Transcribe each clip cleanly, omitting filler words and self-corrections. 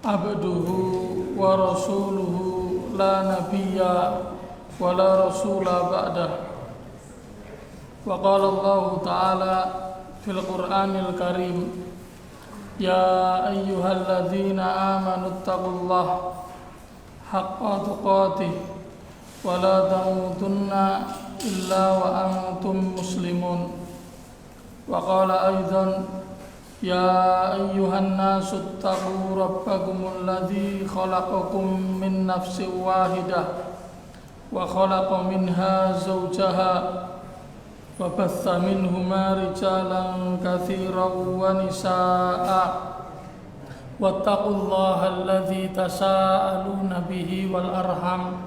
abduhu wa rasuluhu la nabiyya wa la rasula ba'dah. Wa qala Allah ta'ala fil Qur'anil Karim, ya ayyuhalladzina amanu taqullaha haqqa tuqatih wa la tamutunna illa wa antum muslimun. Wa qala aidan, ya ayyuhan nasu taqu rabbakumul ladzi khalaqakum min nafsin wahidah wa khalaqa minha zawjaha wa batha minhuma rijalan katsiran wa nisaa'a wattaqullaha alladzi tasaaluna bihi wal arham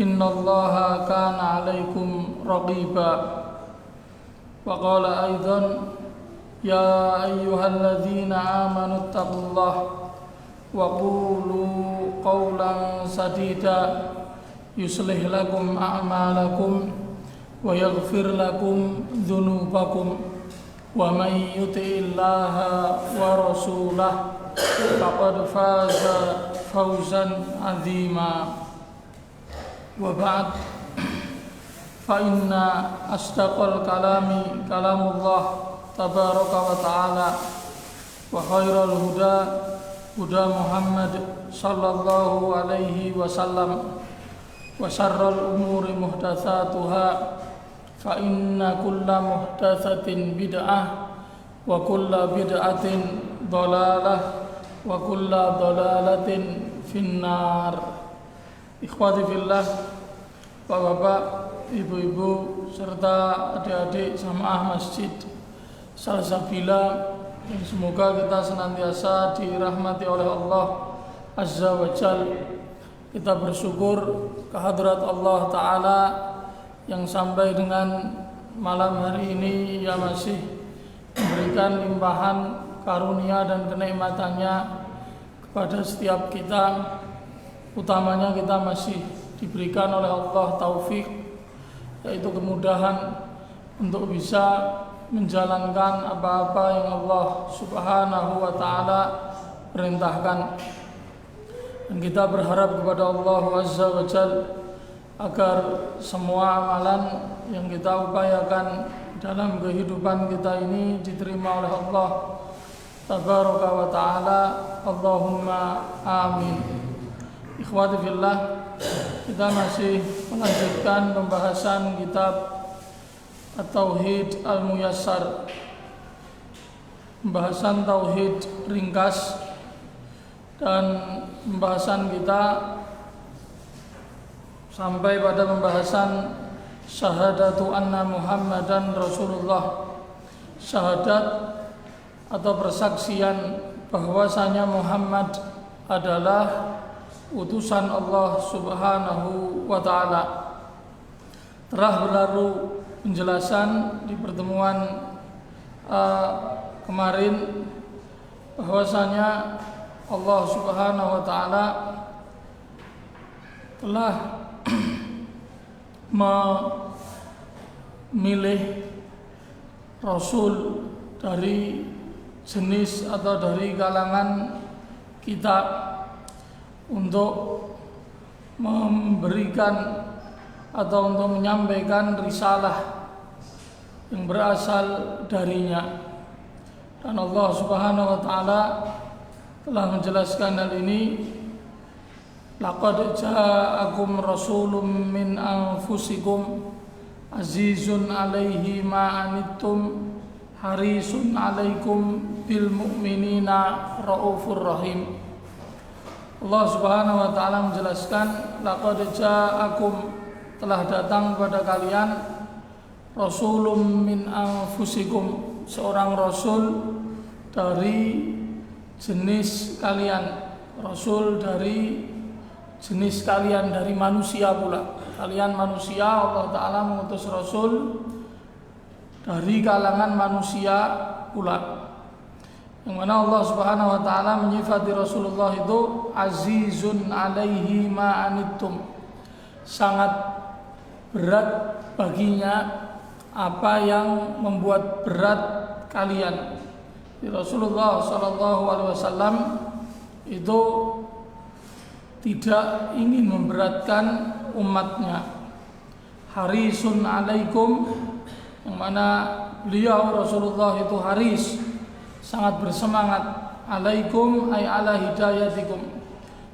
innallaha kana 'alaikum raqiba. Wa qala aidan, ya ayyuhalladzina amanu taqullaha wa qulu qawlan sadida yuslih lakum a'malakum wa yaghfir lakum dhunubakum wa may yuti'illaha wa rasulahu faqad faza fawzan 'azima. Wa ba'd, fa inna asdaqal kalami kalamullah tabaraka wa ta'ala wa khairal huda huda Muhammad sallallahu alaihi wasallam wa syarrul umuri muhdatsatuha fa inna kulla muhdatsatin bid'ah wa kulla bid'atin dhalalah wa kulla dhalalatin finnar. Ikhwati fillah, Bapak-bapak, ibu-ibu serta adik-adik jamaah masjid Salsabila, yang semoga kita senantiasa dirahmati oleh Allah Azza wa Jal. Kita bersyukur kehadrat Allah Ta'ala yang sampai dengan malam hari ini ia masih memberikan limpahan karunia dan kenikmatannya kepada setiap kita. Utamanya kita masih diberikan oleh Allah taufik, yaitu kemudahan untuk bisa menjalankan apa-apa yang Allah Subhanahu wa ta'ala perintahkan. Dan kita berharap kepada Allah Azza wa Jal agar semua amalan yang kita upayakan dalam kehidupan kita ini diterima oleh Allah Tabaraka wa ta'ala. Allahumma amin. Ikhwati fillah, kita masih melanjutkan pembahasan kitab At-Tauhid Al-Muyassar, pembahasan tauhid ringkas, dan pembahasan kita sampai pada pembahasan syahadatu anna Muhammadan Rasulullah, syahadat atau persaksian bahwasanya Muhammad adalah utusan Allah Subhanahu wa ta'ala. Telah berlalu penjelasan di pertemuan kemarin bahwasanya Allah Subhanahu wa ta'ala telah memilih Rasul dari jenis atau dari kalangan kita untuk memberikan atau untuk menyampaikan risalah yang berasal darinya. Dan Allah Subhanahu wa ta'ala telah menjelaskan hal ini, laqad ja'akum rasulun min anfusikum azizun 'alaihi ma anittum harisun 'alaikum bil mu'minina raufur rahim. Allah Subhanahu wa ta'ala menjelaskan, laqad ja'akum, telah datang kepada kalian, rasulun min anfusikum, seorang rasul dari jenis kalian, rasul dari jenis kalian, dari manusia pula. Kalian manusia, Allah Ta'ala mengutus rasul dari kalangan manusia pula. Yang mana Allah Subhanahu wa ta'ala menyifati Rasulullah itu azizun 'alaihi ma anittum, sangat berat baginya apa yang membuat berat kalian. Rasulullah sallallahu alaihi wasallam itu tidak ingin memberatkan umatnya. Harisun alaikum, yang mana beliau Rasulullah itu haris, sangat bersemangat. Alaikum ay ala hidayatikum,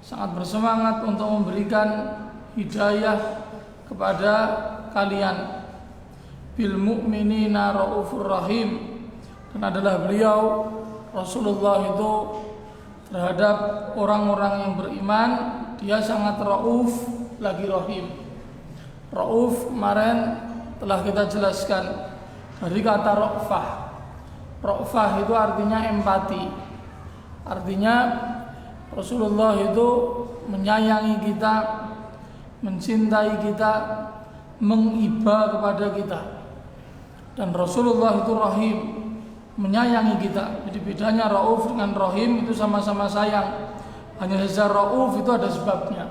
sangat bersemangat untuk memberikan hidayah kepada kalian. Bil mu'minina raufur rahim, dan adalah beliau Rasulullah itu terhadap orang-orang yang beriman dia sangat rauf lagi rahim. Rauf kemarin telah kita jelaskan dari kata ra'fah. Ra'fah itu artinya empati. Artinya Rasulullah itu menyayangi kita, mencintai kita, mengiba kepada kita. Dan Rasulullah itu rahim, menyayangi kita. Jadi bedanya rauf dengan rahim itu sama-sama sayang. Hanya saja rauf itu ada sebabnya.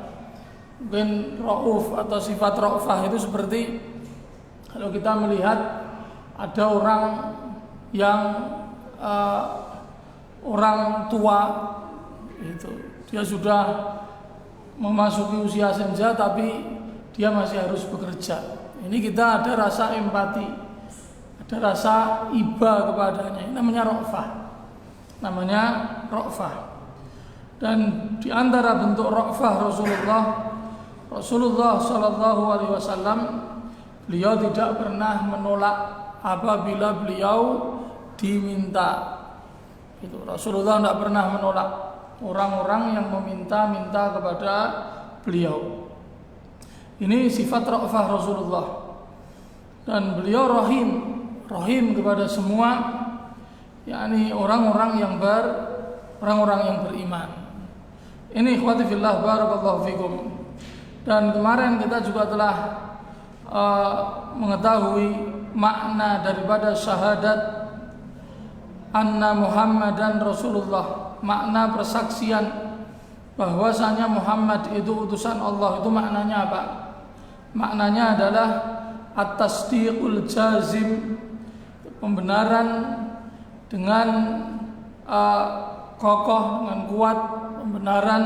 Mungkin rauf atau sifat ra'fah itu seperti kalau kita melihat ada orang yang orang tua itu, dia sudah memasuki usia senja tapi dia masih harus bekerja. Ini kita ada rasa empati, ada rasa iba kepadanya. Ini namanya ra'fah. Namanya ra'fah. Dan di antara bentuk ra'fah Rasulullah sallallahu alaihi wasallam, beliau tidak pernah menolak apabila beliau diminta. Itu Rasulullah tidak pernah menolak orang-orang yang meminta-minta kepada beliau. Ini sifat ra'fah Rasulullah. Dan beliau rahim kepada semua, yakni orang-orang yang beriman. Ini ikhwati fillah, barakallahu fikum. Dan kemarin kita juga telah mengetahui makna daripada syahadat anna Muhammadan Rasulullah, makna persaksian bahwasanya Muhammad itu utusan Allah. Itu maknanya apa? Maknanya adalah at-tasdiqul jazim, pembenaran dengan kokoh, dengan kuat, pembenaran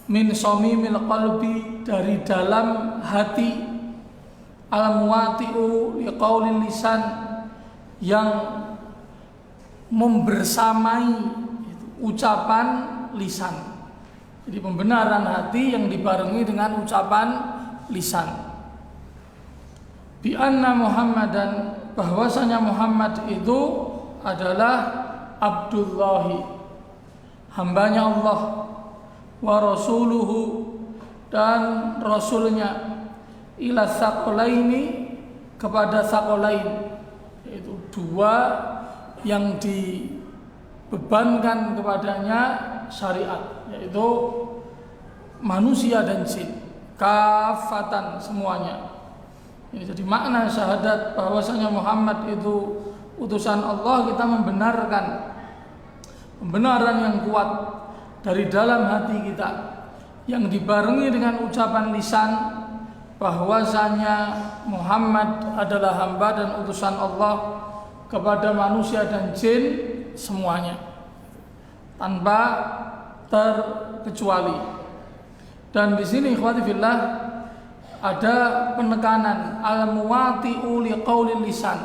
min somimil qalbi, dari dalam hati, al-muwati'u liqaulil lisan, yang membersamai ucapan lisan. Jadi pembenaran hati yang dibarengi dengan ucapan lisan. Bi anna Muhammadan, bahwasanya Muhammad itu adalah Abdullahi, hambanya Allah, wa rasuluhu, dan rasulnya, ila tsaqalaini, kepada tsaqalain, yaitu dua yang dibebankan kepadanya syariat, yaitu manusia dan jin, kafatan semuanya. Ini jadi makna syahadat bahwasanya Muhammad itu utusan Allah. Kita membenarkan pembenaran yang kuat dari dalam hati kita, yang dibarengi dengan ucapan lisan bahwasanya Muhammad adalah hamba dan utusan Allah kepada manusia dan jin semuanya, tanpa terkecuali. Dan di sini ikhwati fillah ada penekanan al-muwati'u liqaulil lisan,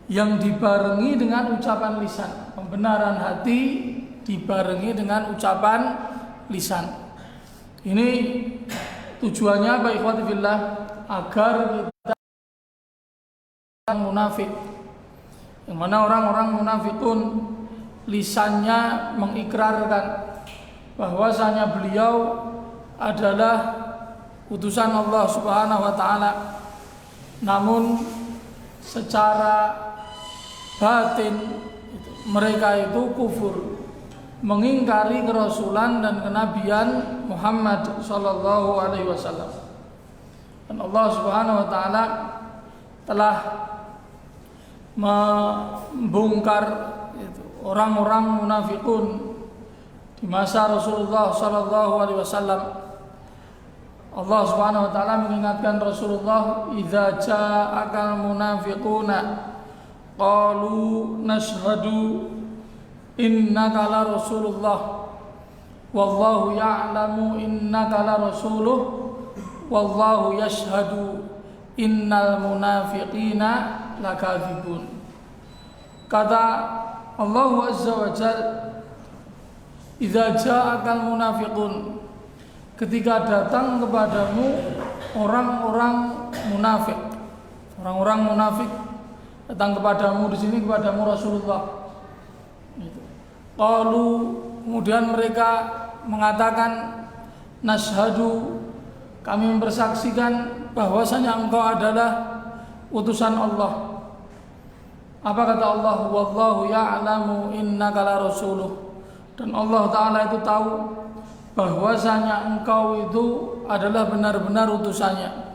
yang dibarengi dengan ucapan lisan. Pembenaran hati dibarengi dengan ucapan lisan. Ini tujuannya apa ikhwati fillah? Agar kita munafik, yang mana orang-orang munafikun lisannya mengikrarkan bahwasanya beliau adalah utusan Allah Subhanahu wa taala, namun secara batin mereka itu kufur, mengingkari kerasulan dan kenabian Muhammad sallallahu alaihi wasallam. Dan Allah Subhanahu wa taala telah membongkar orang-orang munafikun di masa Rasulullah sallallahu alaihi wasallam. Allah Subhanahu wa taala mengingatkan Rasulullah, "Idza ja'akal munafiquna qalu nashhadu innaka la Rasulullah wallahu ya'lamu innaka la rasuluh wallahu yashhadu innal munafiqina lakadzibun. Kata Allah Azza wa Jalla, idza ja'akal munafiqun, ketika datang kepadamu orang-orang munafik. Orang-orang munafik datang kepadamu, di sini kepadamu Rasulullah. Qalu, kemudian mereka mengatakan, nashhadu, kami mempersaksikan bahwasanya engkau adalah utusan Allah. Apa kata Allah? Wallahu ya'lamu innaka la rasuluh. Dan Allah Ta'ala itu tahu bahwasanya engkau itu adalah benar-benar utusannya.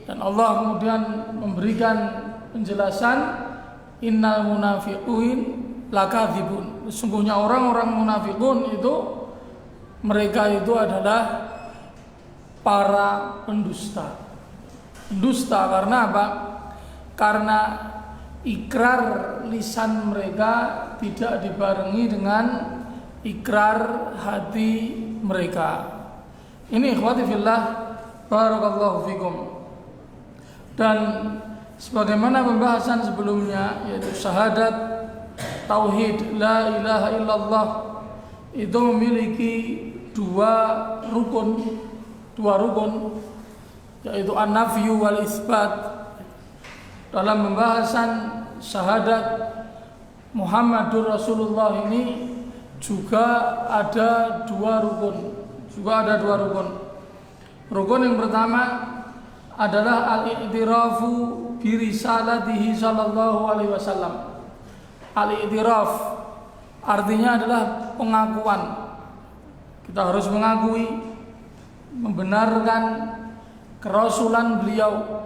Dan Allah kemudian memberikan penjelasan, innal munafiqin lakadzibun. Sesungguhnya orang-orang munafikun itu, mereka itu adalah para pendusta. Pendusta karena apa? Karena ikrar lisan mereka tidak dibarengi dengan ikrar hati mereka. Ini ikhwati fillah, barakallahu fikum. Dan sebagaimana pembahasan sebelumnya, yaitu syahadat tauhid la ilaha illallah itu memiliki dua rukun, yaitu an-nafyu wal isbat. Dalam pembahasan syahadat Muhammadur Rasulullah ini juga ada dua rukun. Rukun yang pertama adalah al-i'tirafu bi risalatihi sallallahu alaihi wasallam. Al-i'tiraf artinya adalah pengakuan. Kita harus mengakui, membenarkan kerasulan beliau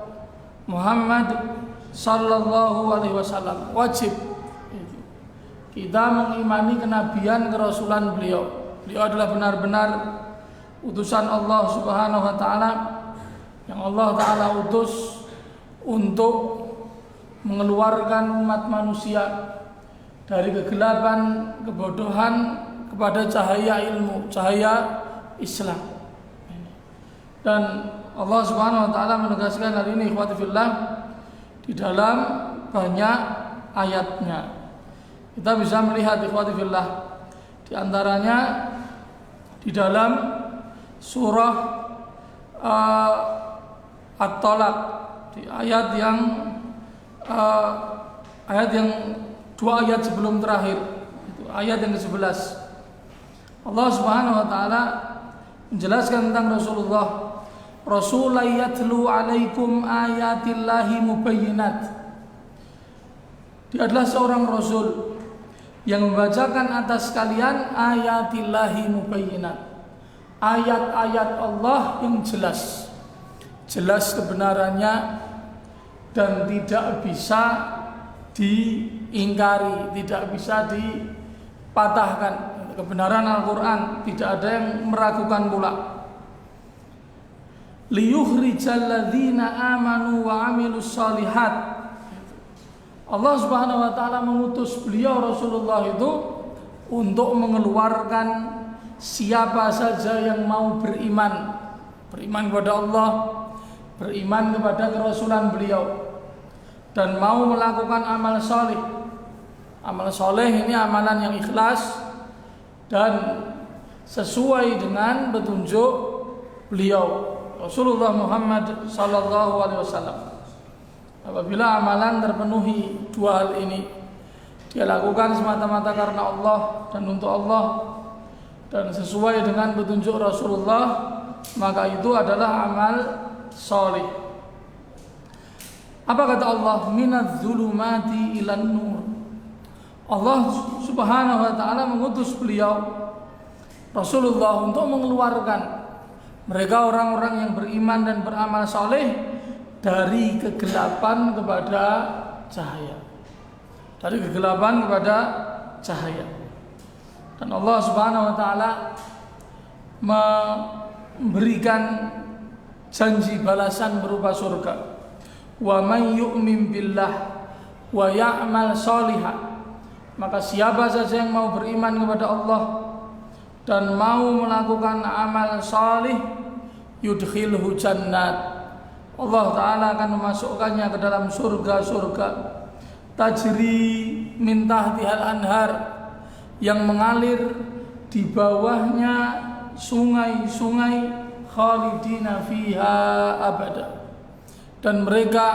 Muhammad sallallahu alaihi wasallam. Wajib kita mengimani kenabian kerasulan beliau. Beliau adalah benar-benar utusan Allah Subhanahu wa taala, yang Allah taala utus untuk mengeluarkan umat manusia dari kegelapan, kebodohan kepada cahaya ilmu, cahaya Islam. Dan Allah Subhanahu wa taala menegaskan hal ini ikhwati fillah di dalam banyak ayatnya. Kita bisa melihat ikhwati fillah di antaranya di dalam surah At-Talaq, di ayat yang dua ayat sebelum terakhir, itu ayat yang ke-11. Allah Subhanahu wa taala menjelaskan tentang Rasulullah, Rasulullah yatlu alaikum ayatillahi mubayyinat. Dia adalah seorang rasul yang membacakan atas kalian ayatillahi mubayyinat, ayat-ayat Allah yang jelas kebenarannya dan tidak bisa diingkari, tidak bisa dipatahkan. Kebenaran Al-Quran tidak ada yang meragukan pula. Liyukhrijal ladzina amanu wa amilus shalihat. Allah Subhanahu wa taala mengutus beliau Rasulullah itu untuk mengeluarkan siapa saja yang mau beriman kepada Allah, beriman kepada kerasulan beliau, dan mau melakukan amal saleh. Amal saleh ini amalan yang ikhlas dan sesuai dengan petunjuk beliau Rasulullah Muhammad sallallahu alaihi wasallam. Apabila amalan terpenuhi dua hal ini, dia lakukan semata-mata karena Allah dan untuk Allah dan sesuai dengan petunjuk Rasulullah, maka itu adalah amal saleh. Apa kata Allah? Minadz zulumati ilan nur. Allah Subhanahu wa taala mengutus beliau Rasulullah untuk mengeluarkan mereka orang-orang yang beriman dan beramal saleh dari kegelapan kepada cahaya. Dari kegelapan kepada cahaya. Dan Allah Subhanahu wa taala memberikan janji balasan berupa surga. Wa may yu'min billah wa ya'mal shalihan. Maka siapa saja yang mau beriman kepada Allah dan mau melakukan amal salih, yudkhilhu jannat, Allah Ta'ala akan memasukkannya ke dalam surga-surga, tajri min tahtihal anhar, yang mengalir di bawahnya sungai-sungai, khalidina fiha abada, dan mereka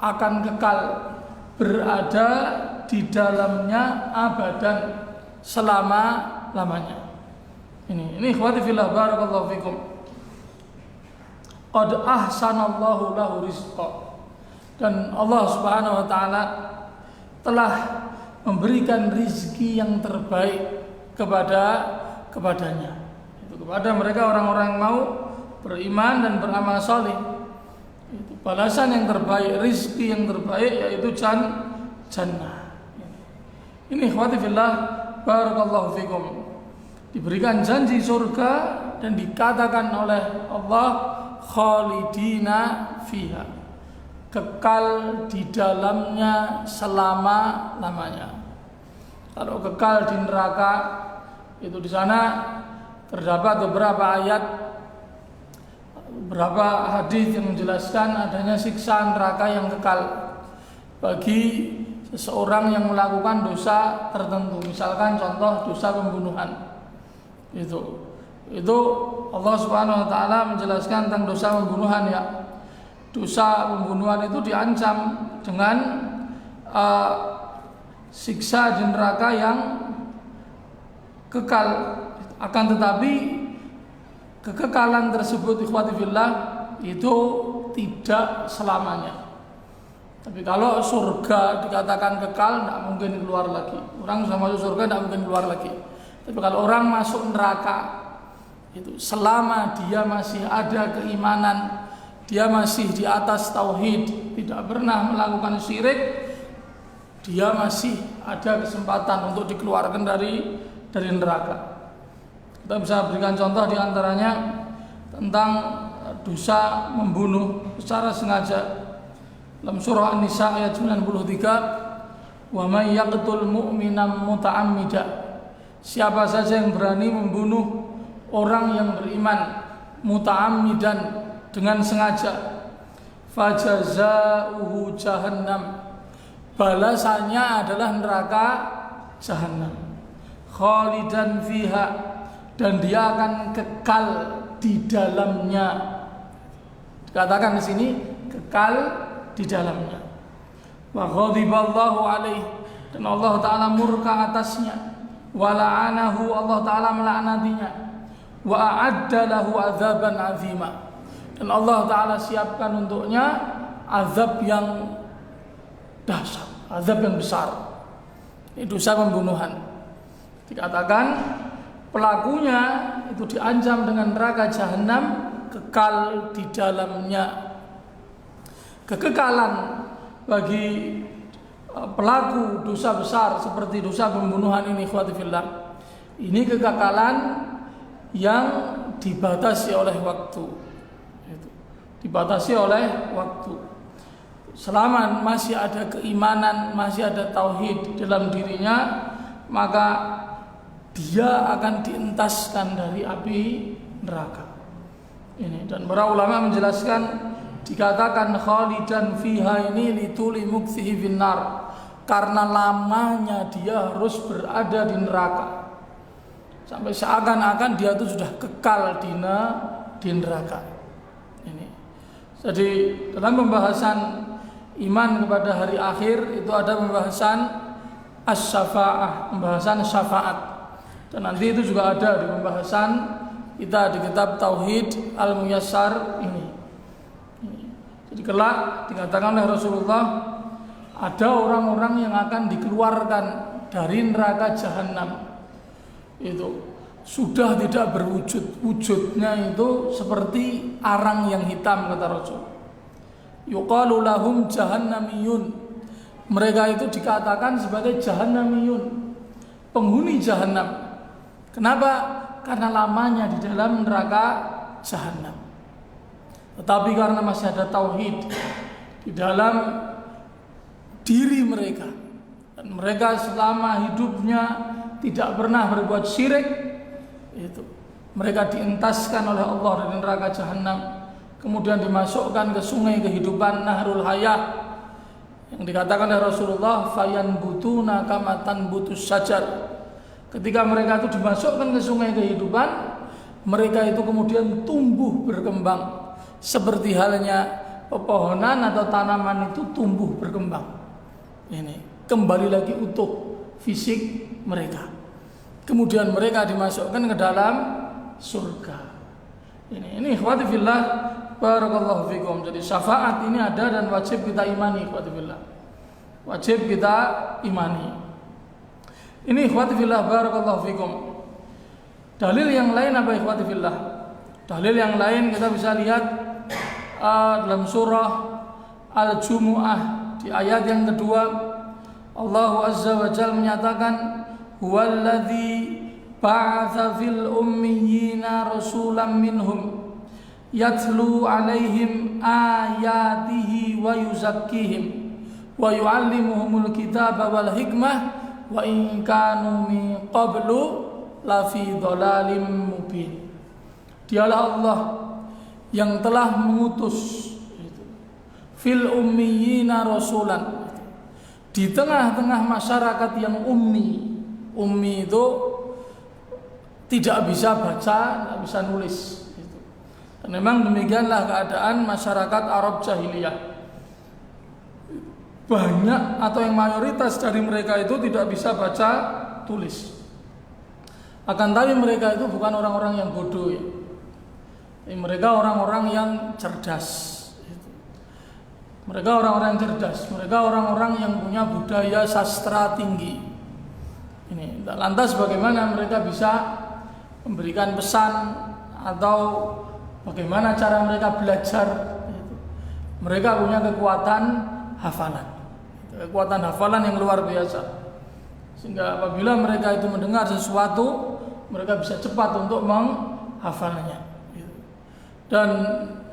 akan kekal berada di dalamnya abadan, selama-lamanya. Ini ikhwati fillah, barakallahu fikum. Qad ahsanallahu lahu rizqa, dan Allah Subhanahu wa taala telah memberikan rizki yang terbaik kepadanya, itu kepada mereka orang-orang yang mau beriman dan beramal saleh. Itu balasan yang terbaik, rizki yang terbaik, yaitu jannah. Ini ikhwati fillah, barakallahu fikum. Diberikan janji surga dan dikatakan oleh Allah, khalidina fiha, kekal di dalamnya selama-lamanya. Kalau kekal di neraka, itu di sana terdapat beberapa ayat, beberapa hadis yang menjelaskan adanya siksa neraka yang kekal bagi seseorang yang melakukan dosa tertentu. Misalkan contoh dosa pembunuhan. Itu Allah Subhanahu wa taala menjelaskan tentang dosa pembunuhan, ya. Dosa pembunuhan itu diancam dengan siksa di neraka yang kekal. Akan tetapi kekekalan tersebut, ikhwati fillah, itu tidak selamanya. Tapi kalau surga dikatakan kekal, tidak mungkin keluar lagi. Orang sudah masuk surga tidak mungkin keluar lagi. Tapi kalau orang masuk neraka, itu selama dia masih ada keimanan, dia masih di atas tauhid, tidak pernah melakukan syirik, dia masih ada kesempatan untuk dikeluarkan dari neraka. Kita bisa berikan contoh diantaranya tentang dosa membunuh secara sengaja. Dalam surah An-Nisa ayat 93, wa may yaqtul mu'minan muta'ammidan, siapa saja yang berani membunuh orang yang beriman muta'ammidan, dengan sengaja, fajazauhu jahannam, balasannya adalah neraka jahannam, khalidan fiha, dan dia akan kekal di dalamnya. Dikatakan di sini kekal di dalamnya. Wa ghadiballahu alaihi, dan Allah Ta'ala murka atasnya. Wa la'anahu, Allah Ta'ala melaknatinya. Wa a'adda lahu azaban azima, dan Allah Ta'ala siapkan untuknya azab yang dahsyat, azab yang besar. Ini dosa pembunuhan. Dikatakan pelakunya itu diancam dengan neraka jahanam, kekal di dalamnya. Kekekalan bagi pelaku dosa besar seperti dosa pembunuhan ini, ikhwati fillah, ini kekekalan yang dibatasi oleh waktu. Dibatasi oleh waktu. Selama masih ada keimanan, masih ada tauhid dalam dirinya, maka dia akan dientaskan dari api neraka. Ini, dan para ulama menjelaskan, dikatakan khalidan fiha ini lituli muksihi finnar, karena lamanya dia harus berada di neraka, sampai seakan-akan dia itu sudah kekal di neraka. Ini. Jadi dalam pembahasan iman kepada hari akhir itu ada pembahasan as-syafa'ah, pembahasan syafaat, dan nanti itu juga ada di pembahasan kita di kitab Tauhid Al-Muyassar ini. Jadi kelak dikatakan oleh Rasulullah, ada orang-orang yang akan dikeluarkan dari neraka jahanam, itu sudah tidak berwujud, wujudnya itu seperti arang yang hitam, kata Rasul. Yuqalu lahum jahannamiyun, mereka itu dikatakan sebagai jahannamiyun, penghuni jahanam. Kenapa? Karena lamanya di dalam neraka jahanam. Tetapi karena masih ada tauhid di dalam diri mereka, dan mereka selama hidupnya tidak pernah berbuat syirik, itu mereka dientaskan oleh Allah dari neraka jahanam, kemudian dimasukkan ke sungai kehidupan Nahrul Hayah yang dikatakan oleh Rasulullah, fayanbutuna kama tanbutus syajar. Ketika mereka itu dimasukkan ke sungai kehidupan, mereka itu kemudian tumbuh berkembang seperti halnya pepohonan atau tanaman itu tumbuh berkembang. Ini kembali lagi utuh fisik mereka. Kemudian mereka dimasukkan ke dalam surga. Ini ikhwati fillah, barakallahu fikum. Jadi syafaat ini ada dan wajib kita imani, ikhwati fillah. Wajib kita imani. Ini ikhwati fillah, barakallahu fikum. Dalil yang lain apa ikhwati fillah? Dalil yang lain kita bisa lihat dalam surah Al-Jumu'ah di ayat yang kedua, Allah Azza wa Jalla menyatakan, huwallazi ba'atsa fil ummiyina rasulan minhum yatlu 'alaihim ayatihi wa yuzakkihim wa yu'allimuhumul kitaba wal hikmah wa in kanu min qablu lafi dhalalim mubin. Dialah Allah yang telah mengutus fil ummiyina rasulan, di tengah-tengah masyarakat yang ummi. Ummi itu tidak bisa baca, tidak bisa nulis. Dan memang demikianlah keadaan masyarakat Arab jahiliyah. Banyak atau yang mayoritas dari mereka itu tidak bisa baca tulis. Akan tapi mereka itu bukan orang-orang yang bodoh ya. Mereka orang-orang yang cerdas. Mereka orang-orang yang cerdas. Mereka orang-orang yang punya budaya sastra tinggi. Ini lantas bagaimana mereka bisa memberikan pesan atau bagaimana cara mereka belajar? Mereka punya kekuatan hafalan yang luar biasa, sehingga apabila mereka itu mendengar sesuatu, mereka bisa cepat untuk menghafalnya. Dan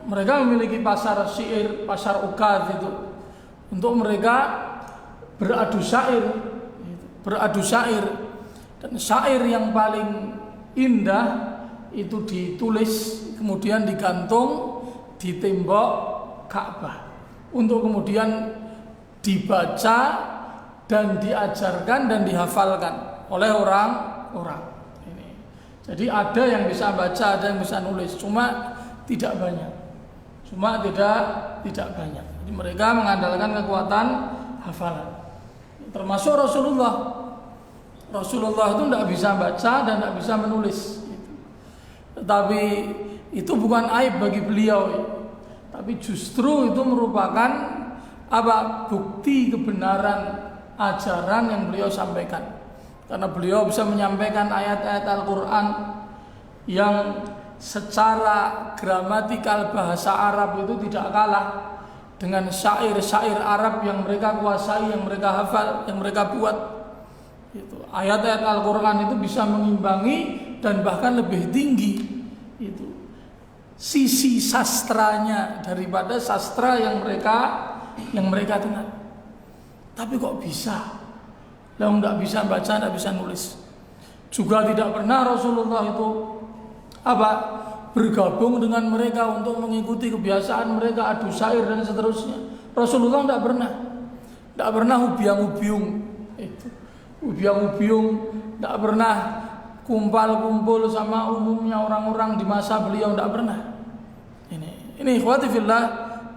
mereka memiliki pasar syair, pasar ukad itu untuk mereka beradu syair. Dan syair yang paling indah itu ditulis kemudian digantung di tembok Ka'bah untuk kemudian dibaca dan diajarkan dan dihafalkan oleh orang-orang. Jadi ada yang bisa baca, ada yang bisa nulis, cuma tidak banyak. Tidak banyak. Jadi mereka mengandalkan kekuatan hafalan. Termasuk Rasulullah itu tidak bisa baca dan tidak bisa menulis. Tetapi itu bukan aib bagi beliau. Tapi justru itu merupakan bukti kebenaran ajaran yang beliau sampaikan. Karena beliau bisa menyampaikan ayat-ayat Al-Quran yang secara gramatikal bahasa Arab itu tidak kalah dengan syair-syair Arab yang mereka kuasai, yang mereka hafal, yang mereka buat. Ayat-ayat Al-Quran itu bisa mengimbangi dan bahkan lebih tinggi itu sisi sastranya daripada sastra yang mereka dengar. Tapi kok bisa? Yang tidak bisa baca, tidak bisa nulis. Juga tidak pernah Rasulullah itu bergabung dengan mereka untuk mengikuti kebiasaan mereka adu syair dan seterusnya. Rasulullah tidak pernah ubiang-ubiung, tidak pernah kumpul sama umumnya orang-orang di masa beliau, tidak pernah. Ini ikhwati fillah,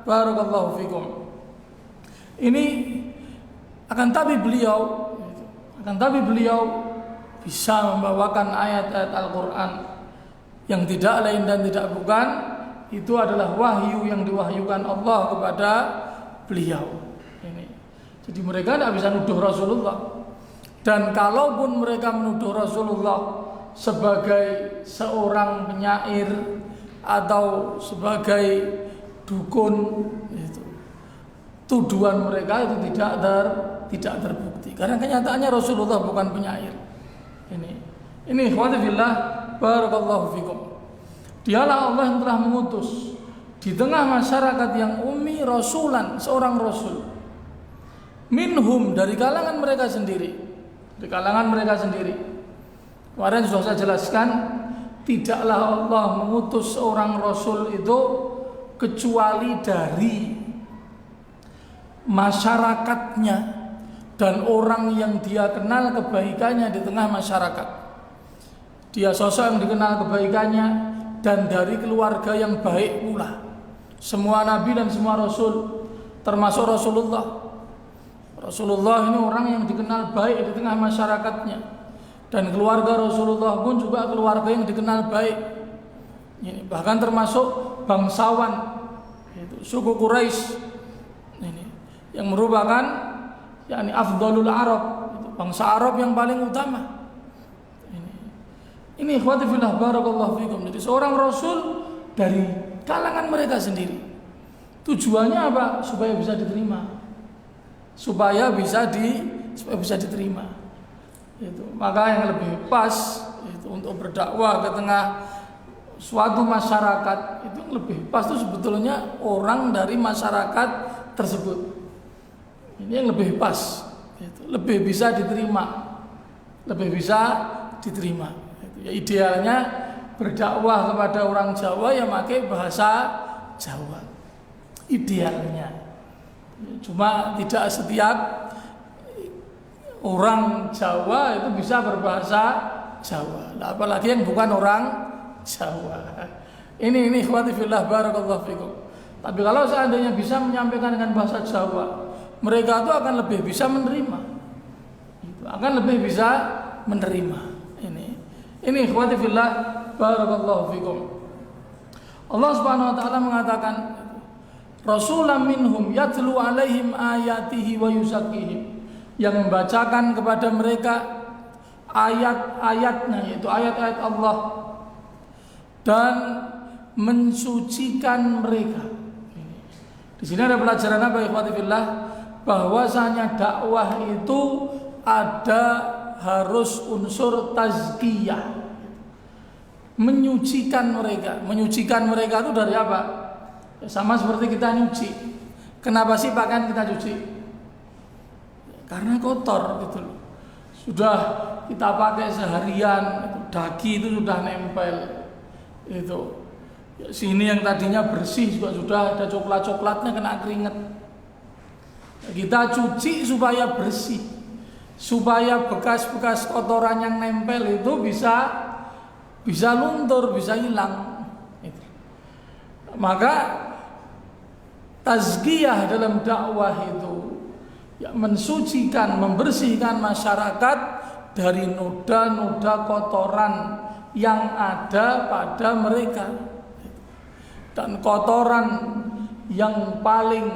barakallahu fikum. Ini akan tapi beliau bisa membawakan ayat-ayat Al-Quran yang tidak lain dan tidak bukan itu adalah wahyu yang diwahyukan Allah kepada beliau. Jadi mereka tidak bisa nuduh Rasulullah. Dan kalaupun mereka menuduh Rasulullah sebagai seorang penyair atau sebagai dukun, tuduhan mereka itu tidak terbukti. Karena kenyataannya Rasulullah bukan penyair. Ini ikhwati fillah, barakallahu fikum. Dialah Allah yang telah mengutus di tengah masyarakat yang ummi rasulan, seorang rasul. Minhum, dari kalangan mereka sendiri. Kemarin sudah saya jelaskan tidaklah Allah mengutus seorang rasul itu kecuali dari masyarakatnya dan orang yang dia kenal kebaikannya di tengah masyarakat. Dia sosok yang dikenal kebaikannya dan dari keluarga yang baik pula. Semua nabi dan semua rasul, termasuk Rasulullah. Rasulullah ini orang yang dikenal baik di tengah masyarakatnya, dan keluarga Rasulullah pun juga keluarga yang dikenal baik. Ini bahkan termasuk bangsawan, itu suku Quraisy, ini yang merupakan yakni afdalul Arab, itu bangsa Arab yang paling utama. Ini ikhwati fillah barakallahu fikum. Jadi seorang rasul dari kalangan mereka sendiri. Tujuannya apa? Supaya bisa diterima. Supaya bisa diterima. Itu. Maka yang lebih pas itu untuk berdakwah ke tengah suatu masyarakat, itu yang lebih pas itu sebetulnya orang dari masyarakat tersebut. Ini yang lebih pas. Itu. Lebih bisa diterima. Lebih bisa diterima. Ya, idealnya berdakwah kepada orang Jawa ya pakai bahasa Jawa. Idealnya. Cuma tidak setiap orang Jawa itu bisa berbahasa Jawa. Nah, apalagi yang bukan orang Jawa. Ini ikhwati fillah barakallahu fikum. Tapi kalau seandainya bisa menyampaikan dengan bahasa Jawa, mereka itu akan lebih bisa menerima. Itu akan lebih bisa menerima. Ini ikhwati fillah barakallahu fikum. Allah Subhanahu wa taala mengatakan, Rasulam minhum yatlu alaihim ayatihi wa yuzakkihim, yang membacakan kepada mereka ayat-ayatnya, yaitu ayat-ayat Allah, dan mensucikan mereka. Di sini ada pelajaran apa ikhwati fillah? Bahwasanya dakwah itu ada harus unsur tazkiyah, menyucikan mereka. Menyucikan mereka itu dari apa? Ya, sama seperti kita nyuci. Kenapa sih pakaian kita cuci? Karena kotor gitu loh. Sudah kita pakai seharian, daki itu sudah nempel. Itu. Ya, sini yang tadinya bersih juga sudah ada coklat-coklatnya kena keringat. Kita cuci supaya bersih, supaya bekas-bekas kotoran yang nempel itu bisa luntur, bisa hilang. Maka tazkiyah dalam dakwah itu ya, mensucikan, membersihkan masyarakat dari noda-noda kotoran yang ada pada mereka. Dan kotoran yang paling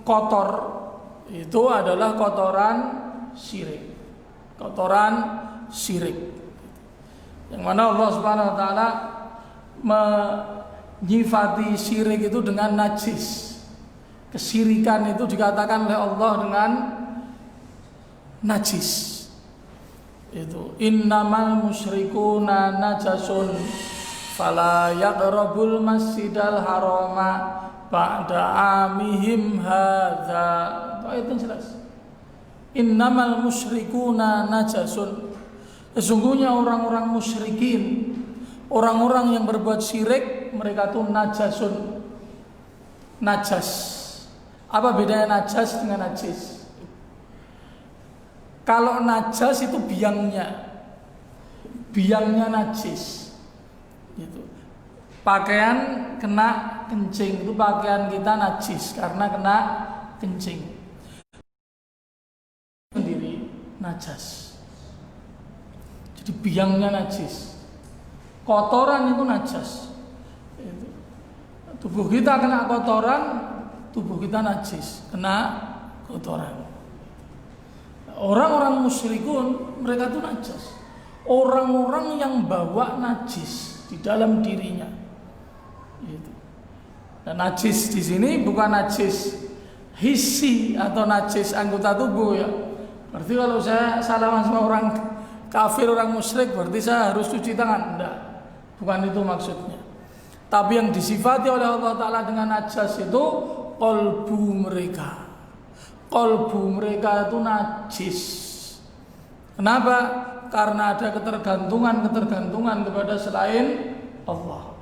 kotor itu adalah kotoran syirik. Kotoran syirik. Yang mana Allah Subhanahu wa taala menyifati syirik itu dengan najis. Kesyirikan itu dikatakan oleh Allah dengan najis. Itu innamal musyrikuna najasun fala yaqrabul masjidal harama ba'da amihim hadza. Itu jelas. Innamal musyrikuna najasun. Sesungguhnya orang-orang musyrikin, orang-orang yang berbuat syirik, mereka itu najasun. Najas. Apa bedanya najas dengan najis? Kalau najas itu biangnya najis. Gitu. Pakaian kena kencing itu pakaian kita najis karena kena kencing. Sendiri najas. Jadi biangnya najis. Kotoran itu najas. Tubuh kita kena kotoran, tubuh kita najis, kena kotoran. Orang-orang musyrikun mereka itu najas. Orang-orang yang bawa najis di dalam dirinya. Gitu. Dan najis di sini bukan najis hissi atau najis anggota tubuh ya. Berarti kalau saya salaman sama orang kafir, orang musyrik, berarti saya harus cuci tangan. Enggak. Bukan itu maksudnya. Tapi yang disifati oleh Allah Ta'ala dengan najas itu qalbu mereka. Qalbu mereka itu najis. Kenapa? Karena ada ketergantungan kepada selain Allah.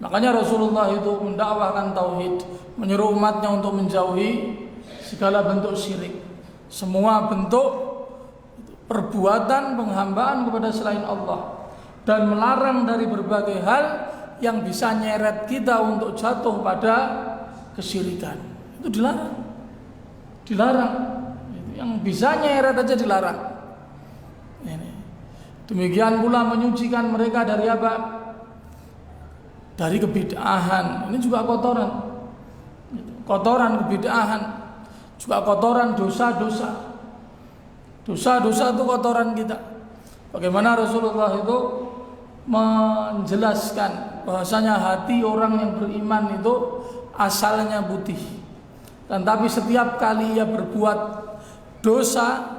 Makanya Rasulullah itu mendakwahkan tauhid, menyuruh umatnya untuk menjauhi segala bentuk syirik, semua bentuk perbuatan penghambaan kepada selain Allah, dan melarang dari berbagai hal yang bisa nyeret kita untuk jatuh pada kesyirikan. Itu dilarang. Yang bisa nyeret aja dilarang. Demikian pula menyucikan mereka dari apa? Dari kebid'ahan. Ini juga kotoran. Kotoran kebid'ahan. Juga kotoran dosa-dosa. Dosa-dosa itu kotoran kita. Bagaimana Rasulullah itu menjelaskan bahwasanya hati orang yang beriman itu asalnya putih. Dan tapi setiap kali ia berbuat dosa,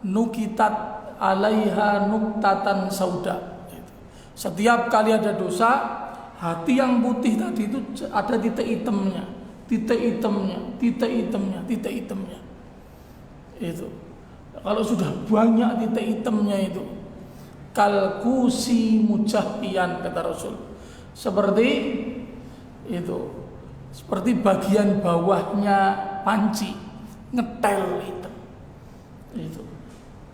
nukitat alaiha nuktatan sauda. Setiap kali ada dosa, hati yang putih tadi itu ada titik hitamnya. Itu. Kalau sudah banyak titik hitamnya itu, kalkusi mujahiyan, kata Rasul. Seperti itu. Seperti bagian bawahnya panci, ngetel hitam. Itu.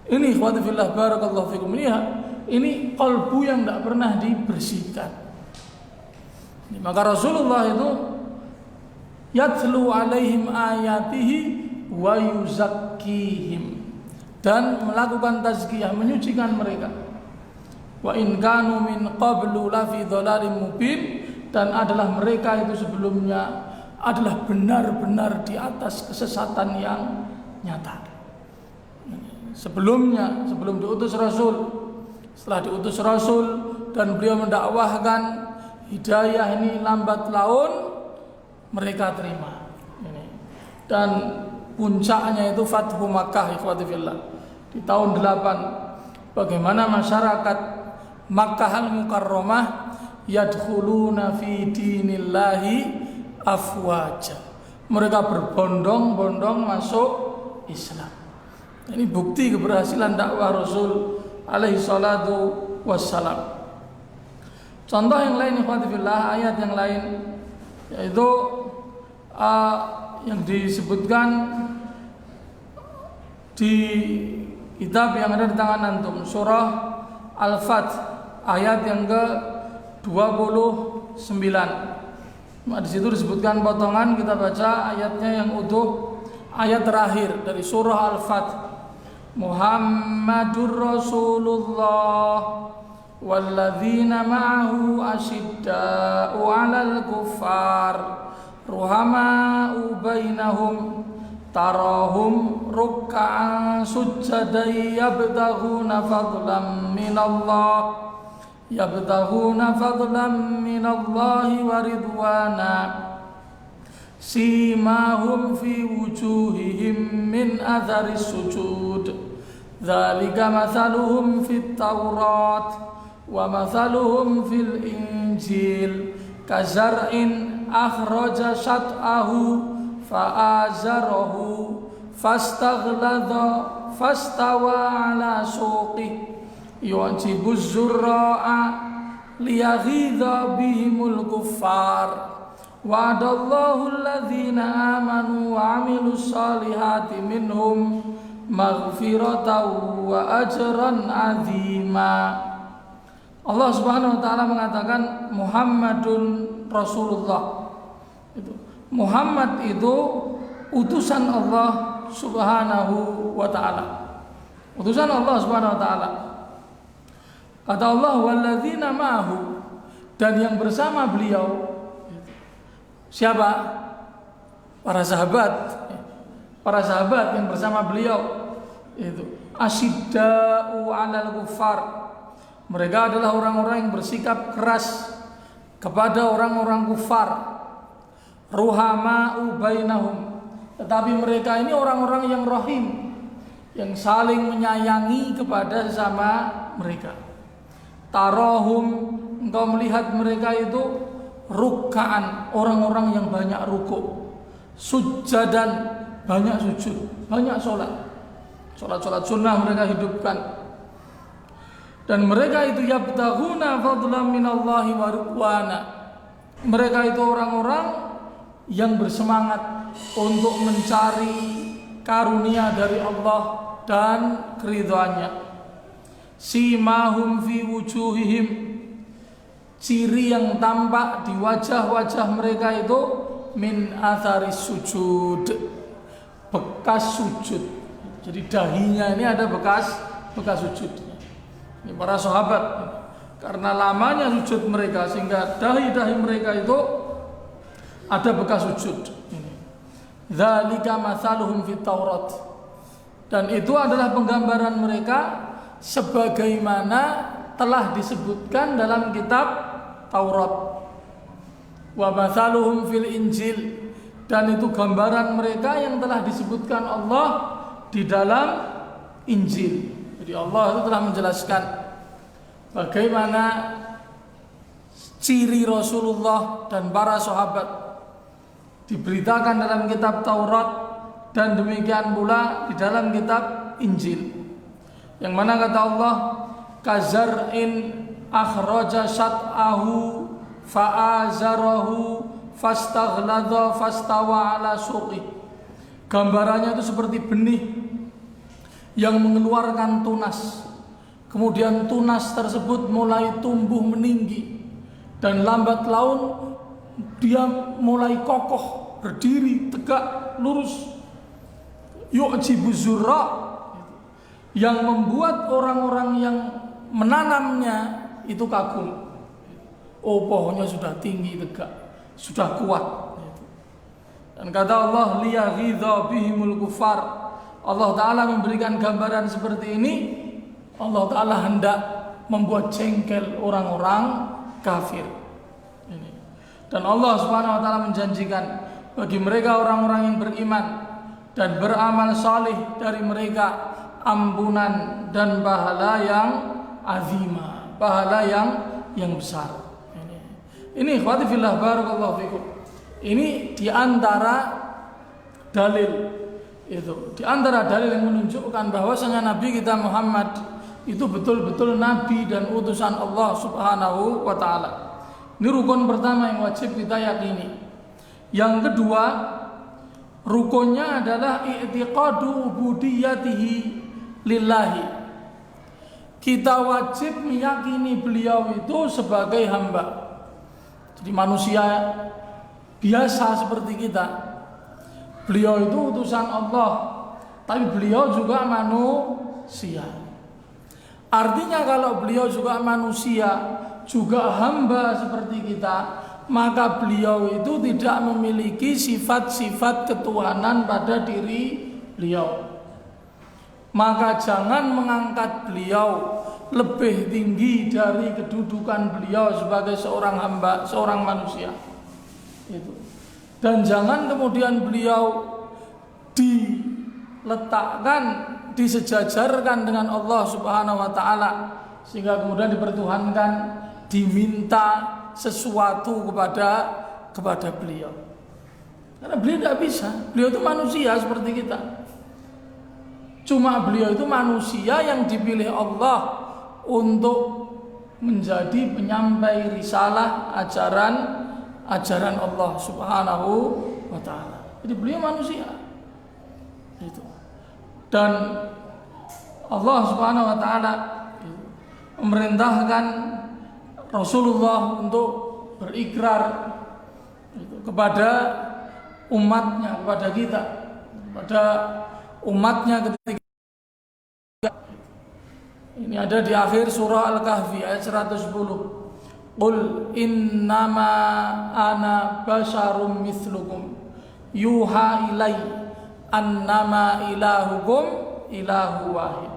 Ini ikhwati fillah barakallahu fikum. Ini kalbu yang tidak pernah dibersihkan. Maka Rasulullah itu yatlu alaihim ayatihi wa yuzakkihim, dan melakukan tazkiyah, menyucikan mereka. Wa in kanu min qablu lafi dhalalim mubin, dan adalah mereka itu sebelumnya adalah benar-benar di atas kesesatan yang nyata. Sebelum diutus Rasul, setelah diutus Rasul dan beliau mendakwahkan hidayah ini lambat laun mereka terima. Dan puncaknya itu Fathu Makkah, ikhwati fillah, di tahun 8. Bagaimana masyarakat Makkah al-Mukarramah yadkhuluna fi dinillahi afwaja. Mereka berbondong-bondong masuk Islam. Ini bukti keberhasilan dakwah Rasul alaihi salatu wassalam. Contoh yang lain, ikhwati fillah, ayat yang lain, yaitu yang disebutkan di kitab yang ada di tangan antum, surah Al-Fath ayat yang ke-29. Di situ disebutkan potongan, kita baca ayatnya yang utuh, ayat terakhir dari surah Al-Fath. Muhammadur Rasulullah walladzina ma'ahu asyidda'u 'alal kuffar ruhama'u bainahum tarahum ruk'an sujjadan yabtaghuna fadlan minallahi wa ridwana simahum fi wujuhihim min atharis sujud dzalika mathaluhum fit taurat wa mathaluhum fil injil kazar'in akhraja shat'ahu fa'azarahu fastaghlada fastawa ala suqih yu'jibu zurra'a liyaghidha bihimul kuffar wa'adallahu alladhina amanu wa 'amilus salihati minhum maghfiratan wa ajran 'azima. Allah Subhanahu wa taala mengatakan Muhammadun Rasulullah. Muhammad itu utusan Allah Subhanahu wa taala. Utusan Allah Subhanahu wa taala. Kata Allah walladzina ma'ahu, dan yang bersama beliau. Siapa? Para sahabat. Para sahabat yang bersama beliau itu asyidda'u 'alal kuffar. Mereka adalah orang-orang yang bersikap keras kepada orang-orang kufar. Ruhama'u bainahum, tetapi mereka ini orang-orang yang rahim, yang saling menyayangi kepada sesama mereka. Tarahum, engkau melihat mereka itu ruk'an, orang-orang yang banyak rukuk. Sujjadan, banyak sujud, banyak sholat. Sholat sunnah mereka hidupkan. Dan mereka itu yabtaghuna fadlan minallahi wa ridwana. Mereka itu orang-orang yang bersemangat untuk mencari karunia dari Allah dan keridhaannya. Simahum fi wujuhihim, ciri yang tampak di wajah-wajah mereka itu min atharis sujud, bekas sujud. Jadi dahinya ini ada bekas sujud. Ini para sahabat, karena lamanya sujud mereka sehingga dahi-dahi mereka itu ada bekas sujud. Dzalika matsaluhum fit Taurat. Dan itu adalah penggambaran mereka sebagaimana telah disebutkan dalam kitab Taurat. Wa matsaluhum fil Injil, dan itu gambaran mereka yang telah disebutkan Allah di dalam Injil. Jadi Allah itu telah menjelaskan bagaimana ciri Rasulullah dan para sahabat diberitakan dalam kitab Taurat, dan demikian pula di dalam kitab Injil. Yang mana kata Allah, kazar'in akhraja syat'ahu fa'azarahu fastaghlada fastawa ala suqih. Gambarannya itu seperti benih yang mengeluarkan tunas. Kemudian tunas tersebut mulai tumbuh meninggi, dan lambat laun dia mulai kokoh, berdiri tegak, lurus. Yu'jibu zurra, yang membuat orang-orang yang menanamnya itu kagum. Oh, pohonnya sudah tinggi tegak, sudah kuat. Dan kata Allah, liyaghidha bihimul kufar. Allah Ta'ala memberikan gambaran seperti ini. Allah Ta'ala hendak membuat jengkel orang-orang kafir. Dan Allah Subhanahu wa Ta'ala menjanjikan bagi mereka orang-orang yang beriman dan beramal salih dari mereka ampunan dan pahala yang azima, pahala yang besar. Ini ikhwati fillah barakallahu fikum. Ini diantara dalil itu, diantara dalil yang menunjukkan bahwasanya Nabi kita Muhammad itu betul-betul Nabi dan utusan Allah Subhanahu wa Ta'ala. Ini rukun pertama yang wajib kita yakini. Yang kedua, rukunnya adalah i'tiqadu ubudiyatihi lillahi. Kita wajib meyakini beliau itu sebagai hamba. Jadi manusia biasa seperti kita. Beliau itu utusan Allah, tapi beliau juga manusia. Artinya kalau beliau juga manusia, juga hamba seperti kita, maka beliau itu tidak memiliki sifat-sifat ketuhanan pada diri beliau. Maka jangan mengangkat beliau lebih tinggi dari kedudukan beliau sebagai seorang hamba, seorang manusia. Itu. Dan jangan kemudian beliau diletakkan, disejajarkan dengan Allah Subhanahu wa Ta'ala, sehingga kemudian dipertuhankan, diminta sesuatu kepada beliau. Karena beliau tidak bisa. Beliau itu manusia seperti kita. Cuma beliau itu manusia yang dipilih Allah untuk menjadi penyampai risalah ajaran Allah Subhanahu wa Ta'ala. Jadi beliau manusia. Itu. Dan Allah Subhanahu wa Ta'ala memerintahkan Rasulullah untuk berikrar kepada umatnya, kepada kita, kepada umatnya ketika ini ada di akhir surah Al-Kahfi ayat 110. Qul innama ana basyarum mithlukum yuha ilai annama ilahukum ilahu wahid.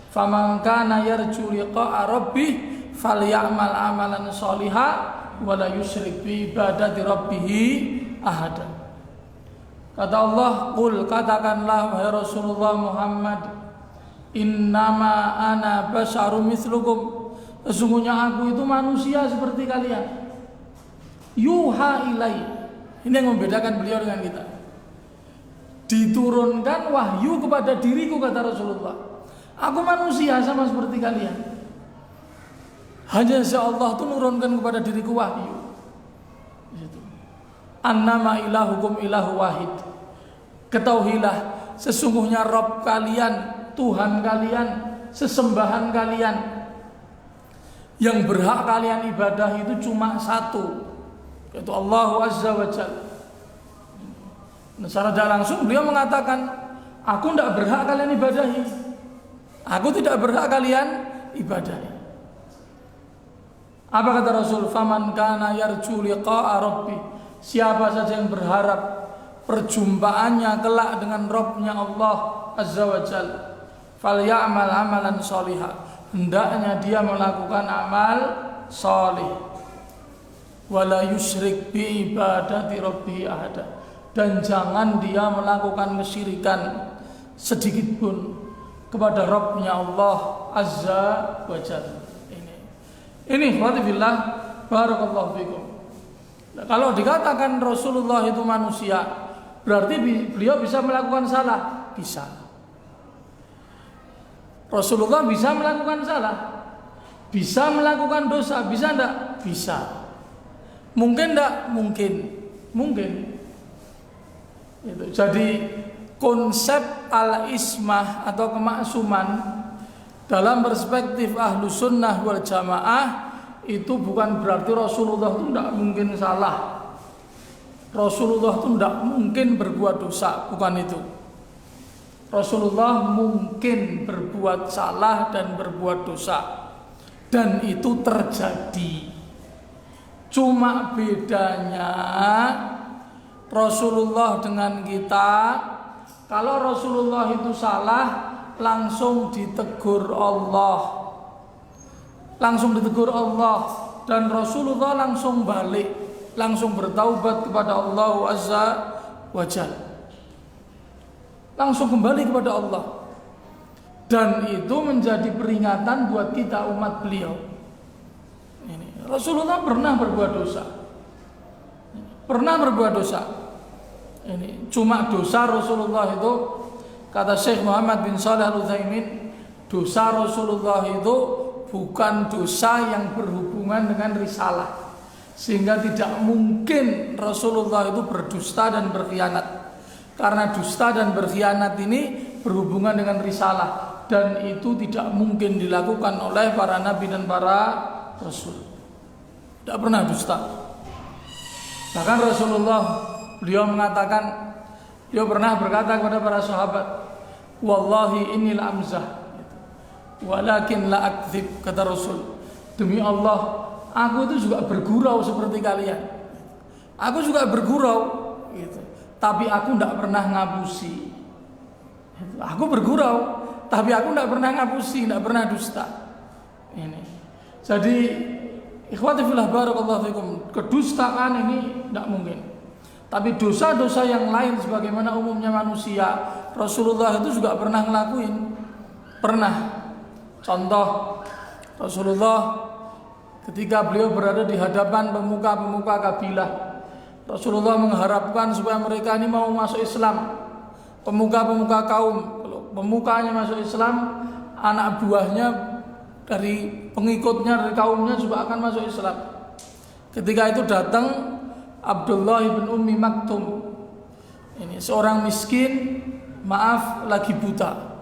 Faman kana yarju liqa'a rabbih falyamal amalan sholihan wa la yusyrik bi ibadati rabbih ahada. Kata Allah, qul, katakanlah wahai Rasulullah Muhammad, innama ana basyarum mithlukum, sesungguhnya aku itu manusia seperti kalian. Yuha ilai, ini yang membedakan beliau dengan kita. Diturunkan wahyu kepada diriku, kata Rasulullah. Aku manusia sama seperti kalian. Hanya saja Allah itu nurunkan kepada diriku wahyu. Annama ilahukum ilahu wahid. Ketahuilah sesungguhnya Rabb kalian, Tuhan kalian, sesembahan kalian, yang berhak kalian ibadah itu cuma satu, yaitu Allah Azza wa Jalla. Secara tidak langsung beliau mengatakan, aku tidak berhak kalian ibadahi. Aku tidak berhak kalian ibadahi. Apa kata Rasul? Faman kana yarju liqa'a rabbi. Siapa saja yang berharap perjumpaannya kelak dengan Rabbnya Allah Azza wa Jalla, falyamal amalan sholiha. Hendaknya dia melakukan amal solih. Wala yusyrik bi ibadati rabbih ahada. Dan jangan dia melakukan kesyirikan sedikit pun kepada Rabbnya Allah Azza wa Jalla. Ini khawatibillah, barakallahu fikum. Nah, kalau dikatakan Rasulullah itu manusia, berarti beliau bisa melakukan salah? Bisa. Rasulullah bisa melakukan salah, bisa melakukan dosa, bisa enggak? Bisa. Mungkin enggak? Mungkin. Itu. Jadi konsep al-ismah atau kemaksuman dalam perspektif ahlu sunnah wal jamaah itu bukan berarti Rasulullah itu tidak mungkin salah, Rasulullah itu tidak mungkin berbuat dosa, bukan itu. Rasulullah mungkin berbuat salah dan berbuat dosa, dan itu terjadi. Cuma bedanya Rasulullah dengan kita, kalau Rasulullah itu salah langsung ditegur Allah, dan Rasulullah langsung balik, langsung bertaubat kepada Allah Azza wa Jalla, langsung kembali kepada Allah, dan itu menjadi peringatan buat kita umat beliau. Ini Rasulullah pernah berbuat dosa, Ini cuma dosa Rasulullah itu, kata Syekh Muhammad bin Shalih Al-Utsaimin, dosa Rasulullah itu bukan dosa yang berhubungan dengan risalah, sehingga tidak mungkin Rasulullah itu berdusta dan berkhianat, karena dusta dan berkhianat ini berhubungan dengan risalah, dan itu tidak mungkin dilakukan oleh para nabi dan para rasul. Tidak pernah dusta. Bahkan Rasulullah beliau mengatakan, beliau pernah berkata kepada para sahabat, wallahi inni la amzah walakin la akdzib, kata Rasul, demi Allah aku itu juga bergurau seperti kalian, aku juga bergurau gitu, tapi aku tidak pernah ngapusi. Aku bergurau tapi aku tidak pernah ngapusi, tidak pernah dusta. Ini jadi ikhwati fillah barakallahu fikum, kedustaan ini tidak mungkin. Tapi dosa-dosa yang lain sebagaimana umumnya manusia, Rasulullah itu juga pernah ngelakuin. Pernah. Contoh, Rasulullah ketika beliau berada di hadapan pemuka-pemuka kabilah, Rasulullah mengharapkan supaya mereka ini mau masuk Islam. Pemuka-pemuka kaum, kalau pemukanya masuk Islam, anak buahnya dari pengikutnya, dari kaumnya juga akan masuk Islam. Ketika itu datang Abdullah bin Ummi Maktum, ini seorang miskin, maaf lagi buta,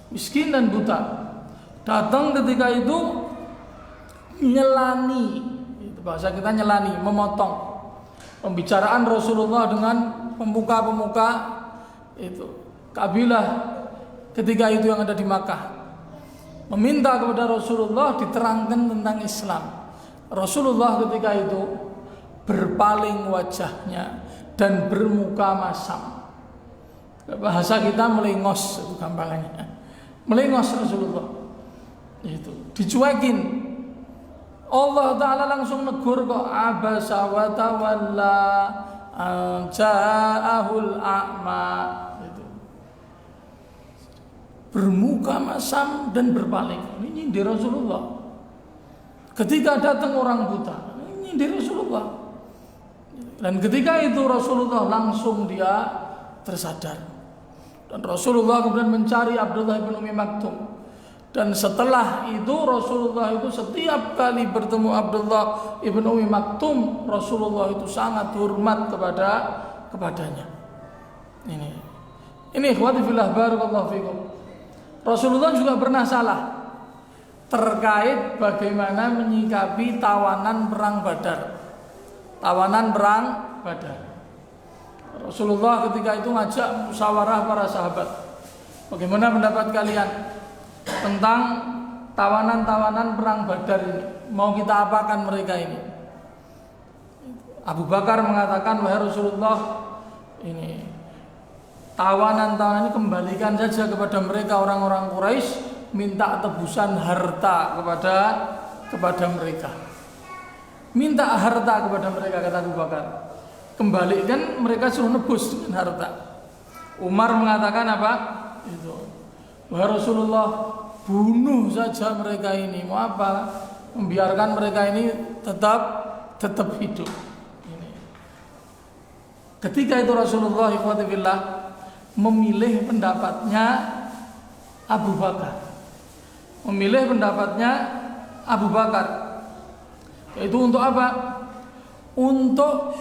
miskin dan buta, datang ketika itu nyelani, itu bahasa kita nyelani, memotong pembicaraan Rasulullah dengan pemuka-pemuka itu kabilah ketika itu yang ada di Makkah, meminta kepada Rasulullah diterangkan tentang Islam. Rasulullah ketika itu berpaling wajahnya dan bermuka masam. Bahasa kita melengos, itu gampangannya. Melengos Rasulullah. Itu dicuekin. Allah Ta'ala langsung negur kok, abasa wa tawalla ja'ahul a'ma. Itu. Bermuka masam dan berpaling. Ini nyindir Rasulullah. Ketika datang orang buta, ini nyindir Rasulullah. Dan ketika itu Rasulullah langsung dia tersadar. Dan Rasulullah kemudian mencari Abdullah bin Ummi Maktum. Dan setelah itu Rasulullah itu setiap kali bertemu Abdullah ibn Ummi Maktum, Rasulullah itu sangat hormat kepadanya. Ini ikhwati fillah barakallahu fikum. Rasulullah juga pernah salah terkait bagaimana menyikapi tawanan perang Badar. Rasulullah ketika itu ngajak musyawarah para sahabat. Bagaimana pendapat kalian tentang tawanan-tawanan perang Badar ini? Mau kita apakan mereka ini? Abu Bakar mengatakan, wahai Rasulullah, ini tawanan-tawanan ini kembalikan saja kepada mereka orang-orang Quraisy, minta tebusan harta kepada mereka. Minta harta kepada mereka, kata Abu Bakar. Kembalikan, mereka suruh nebus dengan harta. Umar mengatakan apa? Wahai Rasulullah, bunuh saja mereka ini. Mau apa? Membiarkan mereka ini tetap hidup. Ketika itu Rasulullah ikhwati fillah memilih pendapatnya Abu Bakar. Itu untuk apa? Untuk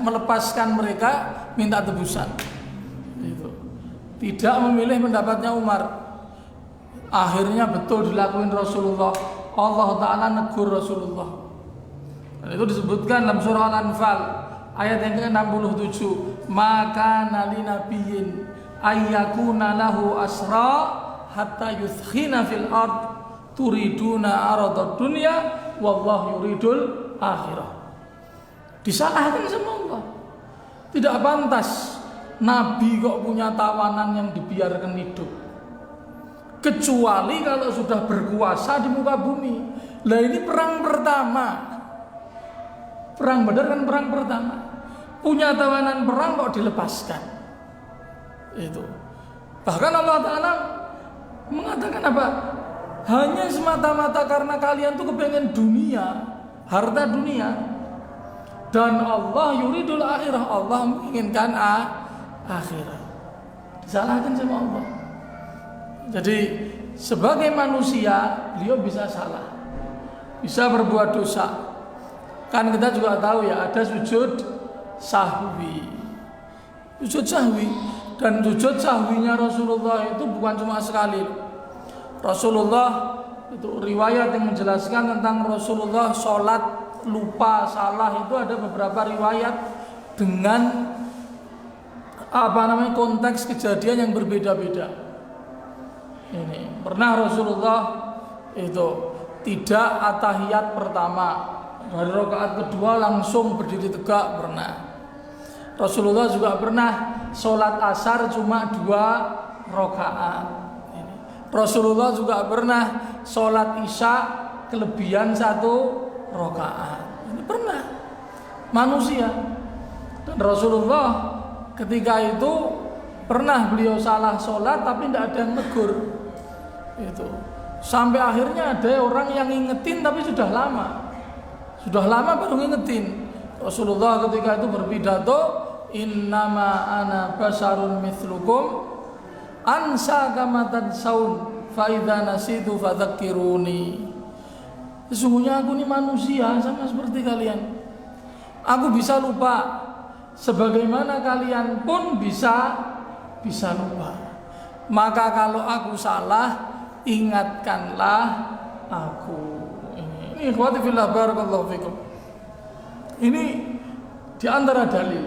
melepaskan mereka, minta tebusan. Tidak memilih pendapatnya Umar. Akhirnya betul dilakuin Rasulullah. Allah Ta'ala negur Rasulullah. Dan itu disebutkan dalam surah Al-Anfal ayat yang ke-67. Maka nali nabiyyin ayyakuna lahu asra hatta yuthkhina fil ard turiduna aradad dunya wallahu yuridul akhirah. Disalahkan sama Allah. Tidak pantas Nabi kok punya tawanan yang dibiarkan hidup, kecuali kalau sudah berkuasa di muka bumi. Lah ini perang pertama, perang Badar kan perang pertama, punya tawanan perang kok dilepaskan. Itu bahkan Allah Ta'ala mengatakan apa? Hanya semata-mata karena kalian tuh kepengen dunia, harta dunia, dan Allah yuridul akhirah, Allah menginginkan akhirat. Disalahkan sama Allah. Jadi sebagai manusia beliau bisa salah, bisa berbuat dosa. Kan kita juga tahu ya, ada sujud sahwi. Dan sujud sahwinya Rasulullah itu bukan cuma sekali. Rasulullah itu riwayat yang menjelaskan tentang Rasulullah sholat lupa salah itu ada beberapa riwayat dengan konteks kejadian yang berbeda-beda. Ini pernah Rasulullah itu tidak atahiyat pertama, dari rakaat kedua langsung berdiri tegak pernah. Rasulullah juga pernah sholat asar cuma 2 rakaat. Rasulullah juga pernah sholat isya kelebihan 1 rakaat. Ini pernah manusia. Dan Rasulullah ketika itu pernah beliau salah sholat tapi tidak ada yang negur. Itu sampai akhirnya ada orang yang ngingetin tapi sudah lama baru ngingetin. Rasulullah ketika itu berpidato, innama ana basarun mithlukum ansa kama tansaun fa idza nasitu fadzakiruni. Sesungguhnya aku ini manusia sama seperti kalian. Aku bisa lupa sebagaimana kalian pun bisa lupa. Maka kalau aku salah, ingatkanlah aku. Ini ikhwati fillah barakallahu fikum. Ini di antara dalil.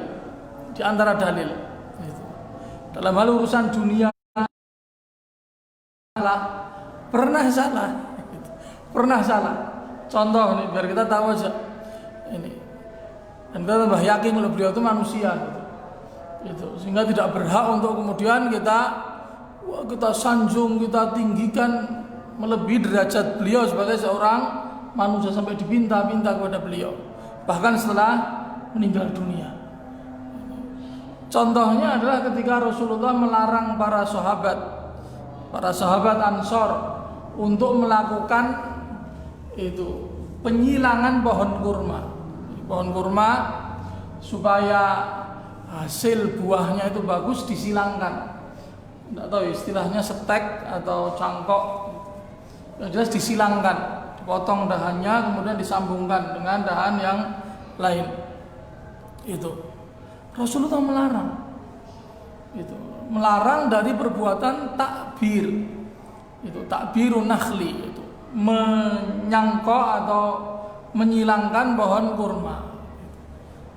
Itu. Dalam hal urusan dunia pernah salah. Contoh nih biar kita tahu aja. Ini. Dan kita tambah yakin kalau beliau itu manusia gitu. Sehingga tidak berhak untuk kemudian kita sanjung, kita tinggikan melebihi derajat beliau sebagai seorang manusia sampai dipinta-pinta kepada beliau bahkan setelah meninggal dunia. Contohnya adalah ketika Rasulullah melarang para sahabat Ansor untuk melakukan itu penyilangan pohon kurma supaya hasil buahnya itu bagus, disilangkan tidak tahu istilahnya setek atau cangkok, yang jelas disilangkan, dipotong dahannya kemudian disambungkan dengan dahan yang lain. Itu Rasulullah melarang. Itu melarang dari perbuatan takbir. Itu takbirun nakhli, itu menyangkok atau menyilangkan pohon kurma.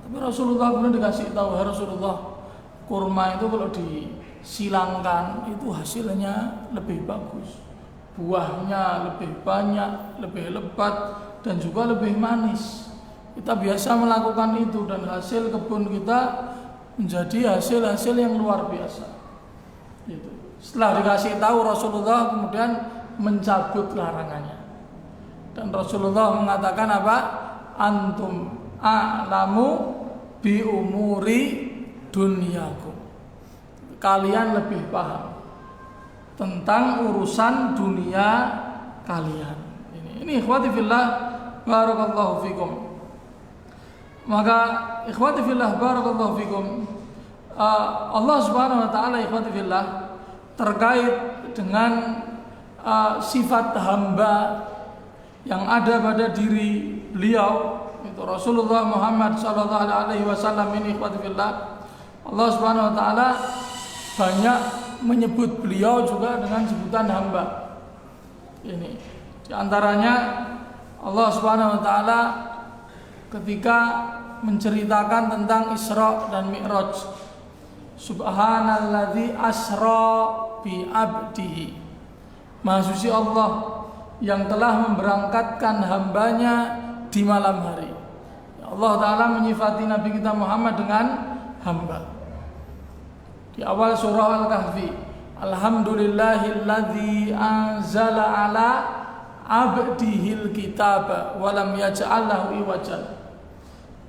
Tapi Rasulullah kemudian dikasih tahu, Rasulullah, kurma itu kalau disilangkan itu hasilnya lebih bagus, buahnya lebih banyak, lebih lebat, dan juga lebih manis. Kita biasa melakukan itu dan hasil kebun kita menjadi hasil-hasil yang luar biasa. Itu. Setelah dikasih tahu, Rasulullah kemudian mencabut larangannya. Dan Rasulullah mengatakan apa? Antum a'lamu bi umuri dunyakum. Kalian lebih paham tentang urusan dunia kalian. Ini ikhwati fillah barakallahu fikum. Maka ikhwati fillah barakallahu fikum, Allah Subhanahu wa taala ikhwati fillah terkait dengan sifat hamba yang ada pada diri beliau, itu Rasulullah Muhammad sallallahu alaihi wasallam ini ikhwati fillah, Allah Subhanahu wa taala banyak menyebut beliau juga dengan sebutan hamba. Ini di antaranya Allah Subhanahu wa taala ketika menceritakan tentang Isra dan Mi'raj, Subhanalladzi asra bi abdihi, Maha suci Allah yang telah memberangkatkan hambanya di malam hari. Allah Ta'ala menyifati Nabi kita Muhammad dengan hamba. Di awal surah Al-Kahfi, Alhamdulillahilladzi anzala ala abdihil kitaba walam yaj'al lahu iwajan.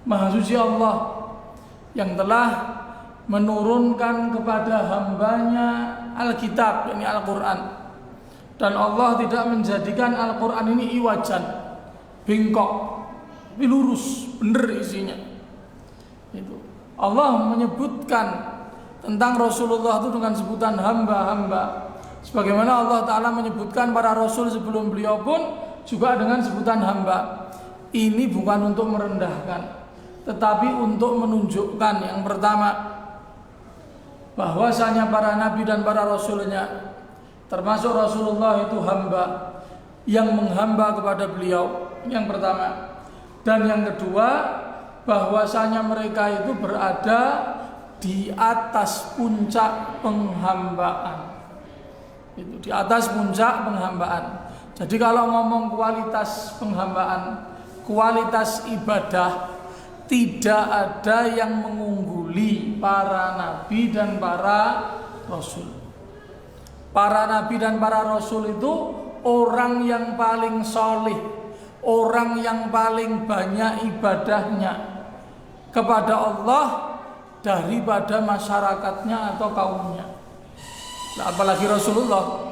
Maha suci Allah yang telah menurunkan kepada hambanya Alkitab, ini Al-Quran, dan Allah tidak menjadikan Al-Quran ini iwajan, bengkok, tapi lurus, benar isinya. Itu Allah menyebutkan tentang Rasulullah itu dengan sebutan hamba-hamba, sebagaimana Allah Ta'ala menyebutkan para Rasul sebelum beliau pun juga dengan sebutan hamba. Ini bukan untuk merendahkan, tetapi untuk menunjukkan yang pertama, bahwasanya para nabi dan para rasulnya, termasuk Rasulullah itu hamba yang menghamba kepada beliau, yang pertama. Dan yang kedua, bahwasanya mereka itu berada di atas puncak penghambaan. Itu di atas puncak penghambaan. Jadi kalau ngomong kualitas penghambaan, kualitas ibadah, tidak ada yang mengungguli para nabi dan para rasul. Para nabi dan para rasul itu orang yang paling solih, orang yang paling banyak ibadahnya kepada Allah daripada masyarakatnya atau kaumnya. Nah, apalagi Rasulullah.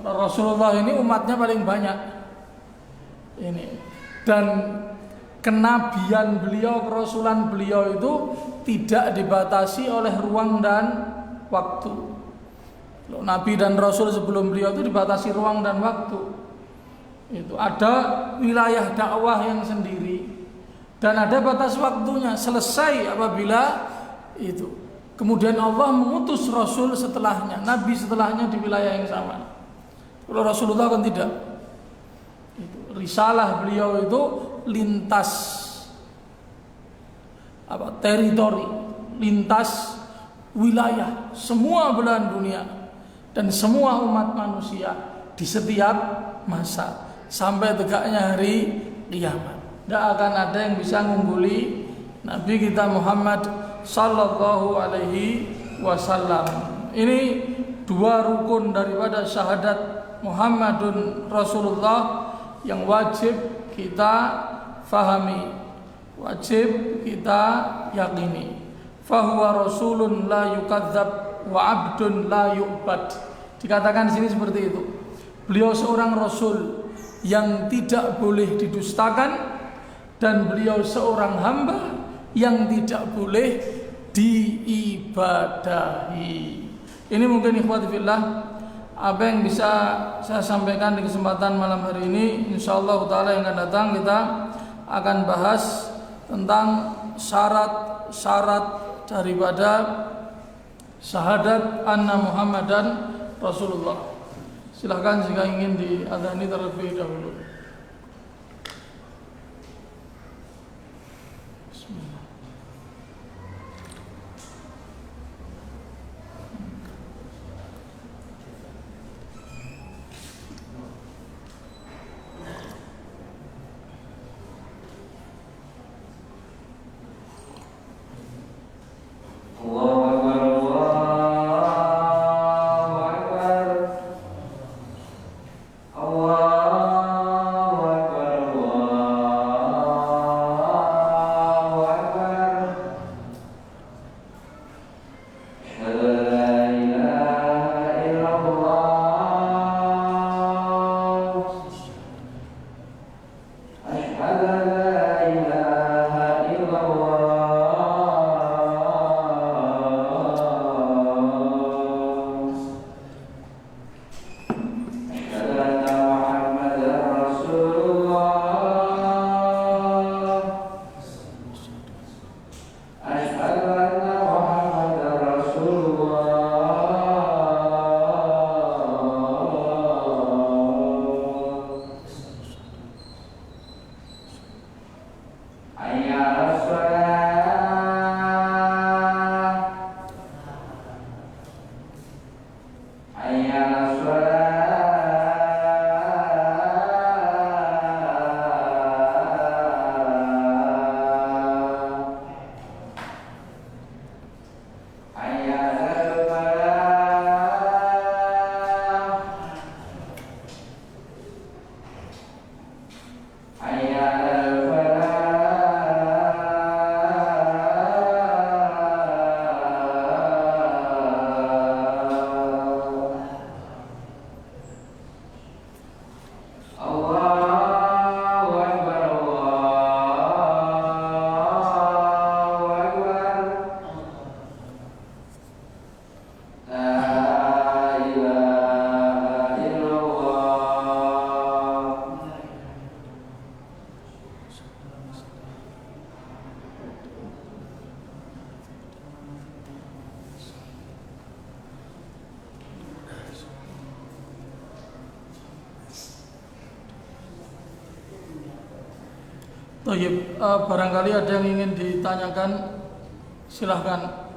Rasulullah ini umatnya paling banyak. Ini. Dan kenabian beliau, kerasulan beliau itu tidak dibatasi oleh ruang dan waktu. Nabi dan Rasul sebelum beliau itu dibatasi ruang dan waktu. Itu ada wilayah dakwah yang sendiri dan ada batas waktunya, selesai apabila itu. Kemudian Allah mengutus Rasul setelahnya, Nabi setelahnya di wilayah yang sama. Kalau Rasulullah kan tidak. Itu risalah beliau itu lintas teritori, lintas wilayah, semua belahan dunia dan semua umat manusia di setiap masa sampai tegaknya hari kiamat. Tidak akan ada yang bisa mengungguli Nabi kita Muhammad sallallahu alaihi wasallam. Ini dua rukun daripada syahadat Muhammadun Rasulullah yang wajib kita fahami, wajib kita yakini. Fahuwa rasulun la yukadzab wa abdun la yu'bad. Dikatakan di sini seperti itu. Beliau seorang rasul yang tidak boleh didustakan dan beliau seorang hamba yang tidak boleh diibadahi. Ini mungkin ikhwati fillah apa yang bisa saya sampaikan di kesempatan malam hari ini. Insyaallah taala yang akan datang kita akan bahas tentang syarat-syarat daripada syahadat anna Muhammadan Rasulullah. Silahkan jika ingin diadzani terlebih dahulu. Bismillah. Barangkali ada yang ingin ditanyakan, silahkan.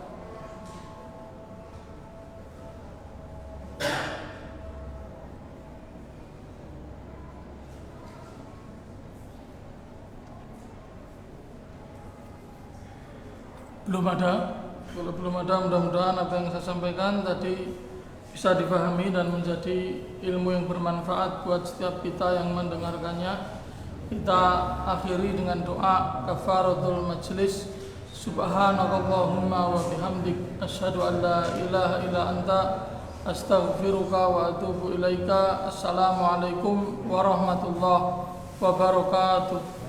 Belum ada? Kalau belum ada, mudah-mudahan apa yang saya sampaikan tadi bisa dipahami dan menjadi ilmu yang bermanfaat buat setiap kita yang mendengarkannya. Kita akhiri dengan doa kafaratul majlis. Subhanakallahumma wa bihamdik asyhadu an la ilaha illa anta astaghfiruka wa atubu ilaika. Assalamualaikum warahmatullahi wabarakatuh.